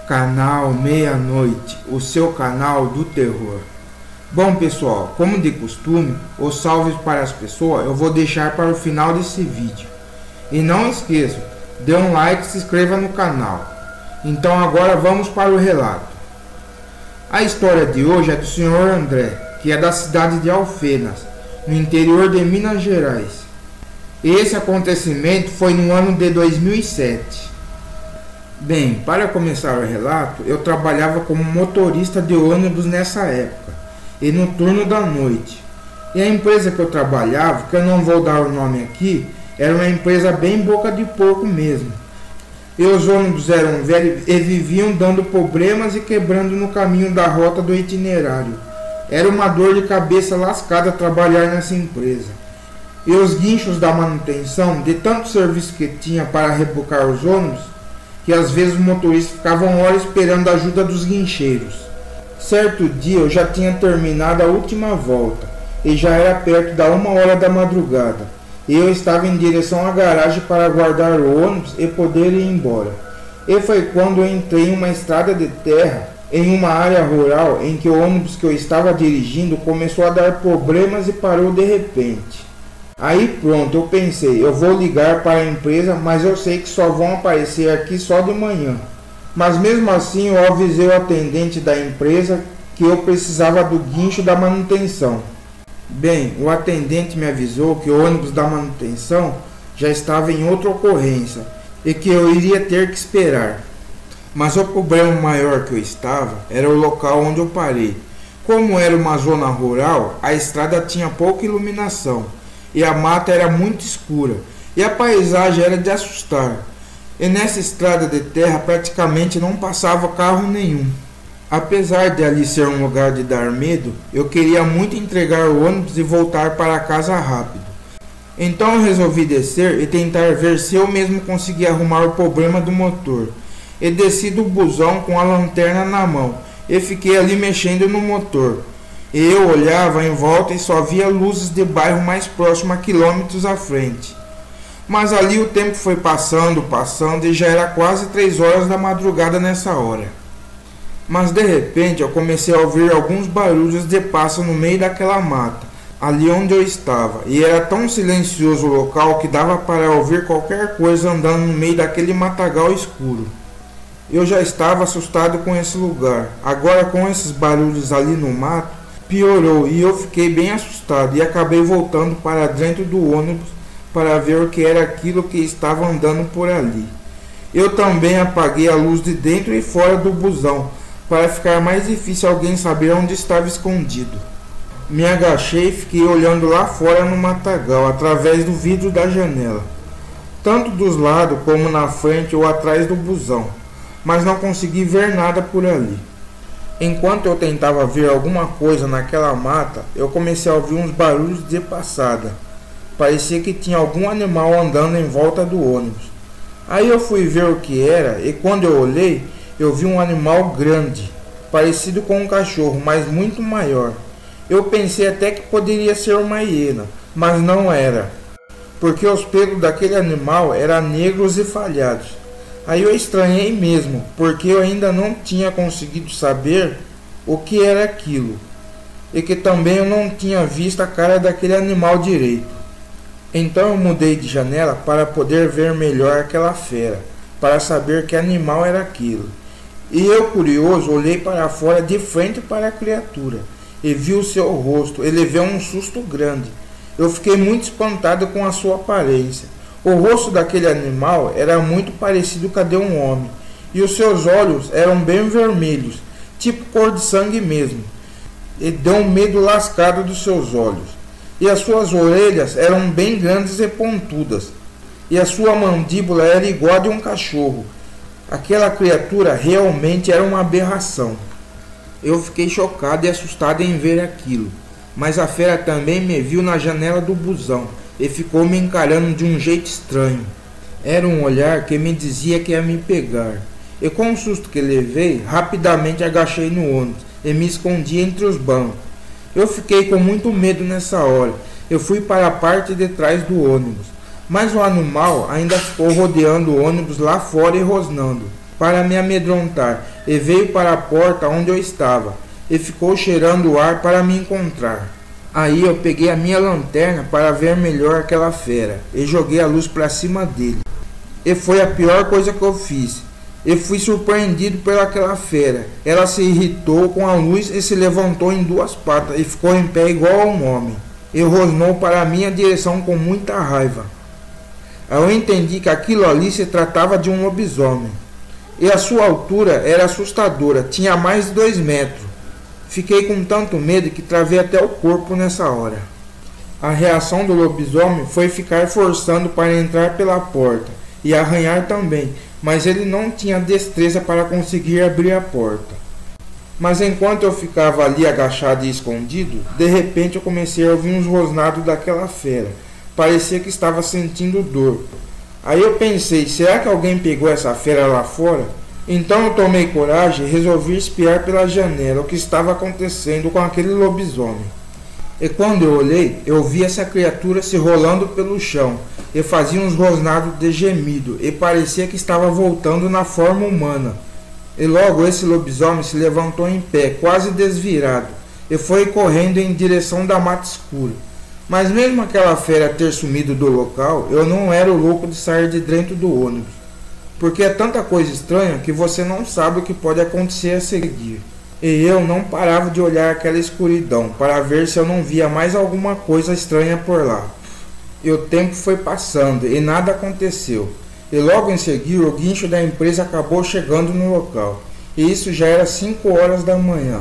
Canal Meia-Noite, o seu canal do terror. Bom pessoal, como de costume, os salves para as pessoas eu vou deixar para o final desse vídeo. E não esqueça, dê um like e se inscreva no canal. Então agora vamos para o relato. A história de hoje é do Sr. André, que é da cidade de Alfenas, no interior de Minas Gerais. Esse acontecimento foi no ano de 2007. Bem, para começar o relato, eu trabalhava como motorista de ônibus nessa época, e no turno da noite. E a empresa que eu trabalhava, que eu não vou dar o nome aqui, era uma empresa bem boca de porco mesmo. E os ônibus eram velhos e viviam dando problemas e quebrando no caminho da rota do itinerário. Era uma dor de cabeça lascada trabalhar nessa empresa. E os guinchos da manutenção, de tanto serviço que tinha para rebocar os ônibus, que às vezes os motoristas ficavam horas esperando a ajuda dos guincheiros. Certo dia eu já tinha terminado a última volta, e já era perto da 1h da madrugada, e eu estava em direção à garagem para guardar o ônibus e poder ir embora. E foi quando eu entrei em uma estrada de terra, em uma área rural, em que o ônibus que eu estava dirigindo começou a dar problemas e parou de repente. Aí pronto, eu pensei, eu vou ligar para a empresa, mas eu sei que só vão aparecer aqui só de manhã. Mas mesmo assim eu avisei o atendente da empresa que eu precisava do guincho da manutenção. Bem, o atendente me avisou que o ônibus da manutenção já estava em outra ocorrência e que eu iria ter que esperar. Mas o problema maior que eu estava era o local onde eu parei. Como era uma zona rural, a estrada tinha pouca iluminação. E a mata era muito escura, e a paisagem era de assustar. E nessa estrada de terra praticamente não passava carro nenhum. Apesar de ali ser um lugar de dar medo, eu queria muito entregar o ônibus e voltar para casa rápido. Então eu resolvi descer e tentar ver se eu mesmo conseguia arrumar o problema do motor. E desci do busão com a lanterna na mão, e fiquei ali mexendo no motor. Eu olhava em volta e só via luzes de bairro mais próximo a quilômetros à frente. Mas ali o tempo foi passando e já era quase 3h da madrugada nessa hora. Mas de repente eu comecei a ouvir alguns barulhos de pássaro no meio daquela mata, ali onde eu estava, e era tão silencioso o local que dava para ouvir qualquer coisa andando no meio daquele matagal escuro. Eu já estava assustado com esse lugar, agora com esses barulhos ali no mato, piorou e eu fiquei bem assustado e acabei voltando para dentro do ônibus para ver o que era aquilo que estava andando por ali. Eu também apaguei a luz de dentro e fora do busão para ficar mais difícil alguém saber onde estava escondido. Me agachei e fiquei olhando lá fora no matagal através do vidro da janela, tanto dos lados como na frente ou atrás do busão, mas não consegui ver nada por ali. Enquanto eu tentava ver alguma coisa naquela mata, eu comecei a ouvir uns barulhos de passada. Parecia que tinha algum animal andando em volta do ônibus. Aí eu fui ver o que era e quando eu olhei, eu vi um animal grande, parecido com um cachorro, mas muito maior. Eu pensei até que poderia ser uma hiena, mas não era, porque os pelos daquele animal eram negros e falhados. Aí eu estranhei mesmo, porque eu ainda não tinha conseguido saber o que era aquilo, e que também eu não tinha visto a cara daquele animal direito. Então eu mudei de janela para poder ver melhor aquela fera, para saber que animal era aquilo. E eu, curioso, olhei para fora de frente para a criatura, e vi o seu rosto, e levei um susto grande. Eu fiquei muito espantado com a sua aparência. O rosto daquele animal era muito parecido com a de um homem, e os seus olhos eram bem vermelhos, tipo cor de sangue mesmo, e deu um medo lascado dos seus olhos. E as suas orelhas eram bem grandes e pontudas, e a sua mandíbula era igual a de um cachorro. Aquela criatura realmente era uma aberração. Eu fiquei chocado e assustado em ver aquilo, mas a fera também me viu na janela do busão e ficou me encarando de um jeito estranho. Era um olhar que me dizia que ia me pegar. E com o susto que levei, rapidamente agachei no ônibus e me escondi entre os bancos. Eu fiquei com muito medo nessa hora. Eu fui para a parte de trás do ônibus, mas o animal ainda ficou rodeando o ônibus lá fora e rosnando. para me amedrontar e veio para a porta onde eu estava e ficou cheirando o ar para me encontrar. Aí eu peguei a minha lanterna para ver melhor aquela fera e joguei a luz para cima dele. E foi a pior coisa que eu fiz. Eu fui surpreendido pelaquela fera. Ela se irritou com a luz e se levantou em duas patas e ficou em pé igual a um homem. E rosnou para a minha direção com muita raiva. Eu entendi que aquilo ali se tratava de um lobisomem. E a sua altura era assustadora, tinha mais de 2 metros. Fiquei com tanto medo que travei até o corpo nessa hora. A reação do lobisomem foi ficar forçando para entrar pela porta e arranhar também, mas ele não tinha destreza para conseguir abrir a porta. Mas enquanto eu ficava ali agachado e escondido, de repente eu comecei a ouvir uns rosnados daquela fera. Parecia que estava sentindo dor. Aí eu pensei, será que alguém pegou essa fera lá fora? Então eu tomei coragem e resolvi espiar pela janela o que estava acontecendo com aquele lobisomem. E quando eu olhei, eu vi essa criatura se rolando pelo chão e fazia uns rosnados de gemido e parecia que estava voltando na forma humana. E logo esse lobisomem se levantou em pé, quase desvirado, e foi correndo em direção da mata escura. Mas mesmo aquela fera ter sumido do local, eu não era o louco de sair de dentro do ônibus. Porque é tanta coisa estranha que você não sabe o que pode acontecer a seguir. E eu não parava de olhar aquela escuridão para ver se eu não via mais alguma coisa estranha por lá. E o tempo foi passando e nada aconteceu. E logo em seguida o guincho da empresa acabou chegando no local. E isso já era 5 horas da manhã.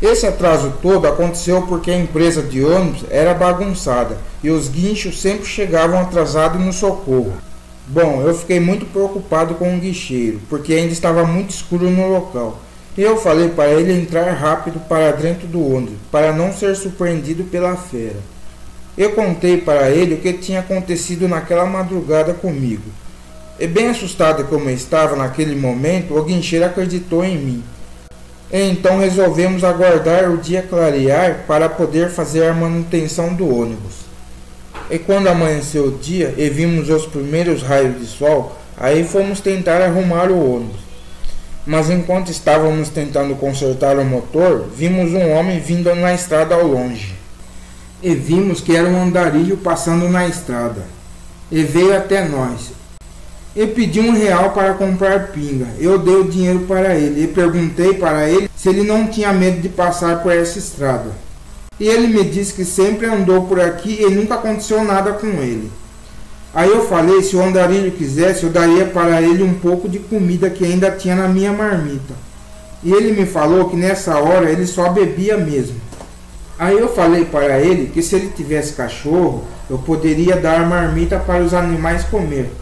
Esse atraso todo aconteceu porque a empresa de ônibus era bagunçada e os guinchos sempre chegavam atrasados no socorro. Bom, eu fiquei muito preocupado com o guicheiro, porque ainda estava muito escuro no local. E eu falei para ele entrar rápido para dentro do ônibus, para não ser surpreendido pela fera. Eu contei para ele o que tinha acontecido naquela madrugada comigo. E bem assustado como eu estava naquele momento, o guincheiro acreditou em mim. E então resolvemos aguardar o dia clarear para poder fazer a manutenção do ônibus. E quando amanheceu o dia e vimos os primeiros raios de sol, aí fomos tentar arrumar o ônibus. Mas enquanto estávamos tentando consertar o motor, vimos um homem vindo na estrada ao longe. E vimos que era um andarilho passando na estrada. E veio até nós. E pediu R$1 para comprar pinga. Eu dei o dinheiro para ele e perguntei para ele se ele não tinha medo de passar por essa estrada. E ele me disse que sempre andou por aqui e nunca aconteceu nada com ele. Aí eu falei, se o andarilho quisesse, eu daria para ele um pouco de comida que ainda tinha na minha marmita. E ele me falou que nessa hora ele só bebia mesmo. Aí eu falei para ele que se ele tivesse cachorro, eu poderia dar marmita para os animais comer.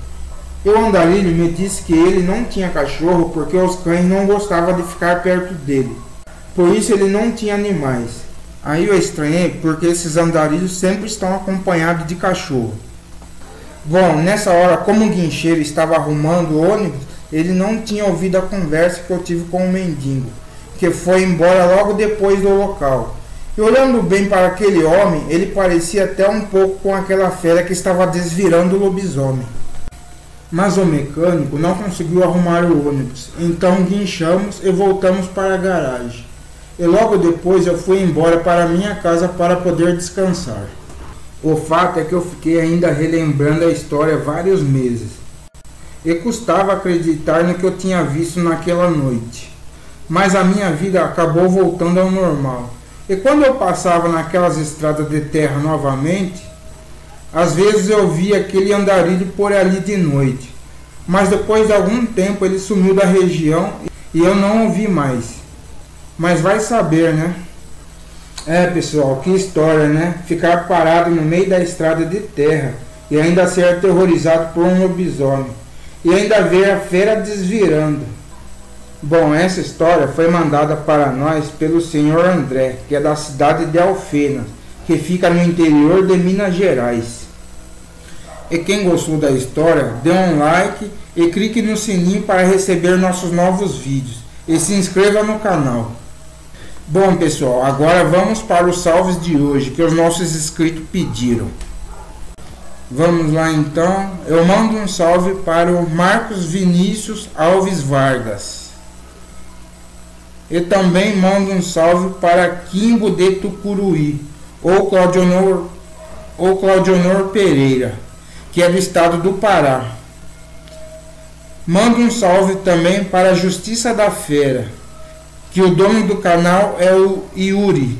E o andarilho me disse que ele não tinha cachorro porque os cães não gostavam de ficar perto dele. Por isso ele não tinha animais. Aí eu estranhei porque esses andarilhos sempre estão acompanhados de cachorro. Bom, nessa hora, como o guincheiro estava arrumando o ônibus, ele não tinha ouvido a conversa que eu tive com o mendigo, que foi embora logo depois do local. E olhando bem para aquele homem, ele parecia até um pouco com aquela fera que estava desvirando o lobisomem. Mas o mecânico não conseguiu arrumar o ônibus, então guinchamos e voltamos para a garagem. E logo depois eu fui embora para minha casa para poder descansar. O fato é que eu fiquei ainda relembrando a história vários meses. E custava acreditar no que eu tinha visto naquela noite. Mas a minha vida acabou voltando ao normal. E quando eu passava naquelas estradas de terra novamente, às vezes eu via aquele andarilho por ali de noite. Mas depois de algum tempo ele sumiu da região e eu não o vi mais. Mas vai saber, né? É, pessoal, que história, né? Ficar parado no meio da estrada de terra e ainda ser aterrorizado por um lobisomem. E ainda ver a fera desvirando. Bom, essa história foi mandada para nós pelo senhor André, que é da cidade de Alfenas, que fica no interior de Minas Gerais. E quem gostou da história, dê um like e clique no sininho para receber nossos novos vídeos. E se inscreva no canal. Bom, pessoal, agora vamos para os salves de hoje que os nossos inscritos pediram. Vamos lá então. Eu mando um salve para o Marcos Vinícius Alves Vargas. E também mando um salve para Quimbo de Tucuruí, ou Claudionor Pereira, que é do estado do Pará. Mando um salve também para a Justiça da Fera, que o dono do canal é o Yuri.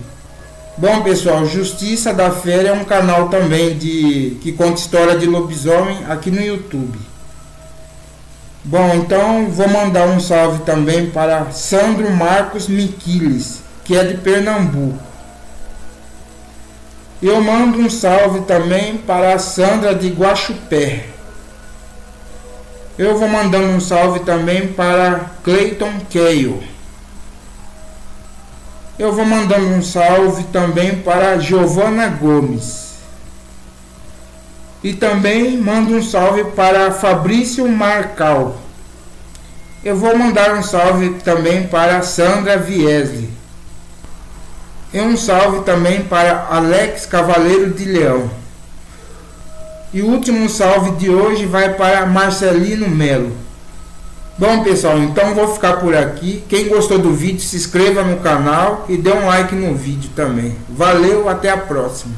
Bom, pessoal, Justiça da Fera é um canal também que conta história de lobisomem aqui no YouTube. Bom, então vou mandar um salve também para Sandro Marcos Miquiles, que é de Pernambuco. Eu mando um salve também para a Sandra de Guaxupé. Eu vou mandando um salve também para Cleiton Keio. Eu vou mandando um salve também para Giovana Gomes. E também mando um salve para Fabrício Marcal. Eu vou mandar um salve também para Sandra Viesli. E um salve também para Alex Cavaleiro de Leão. E o último salve de hoje vai para Marcelino Melo. Bom, pessoal, então vou ficar por aqui. Quem gostou do vídeo, se inscreva no canal e dê um like no vídeo também. Valeu, até a próxima.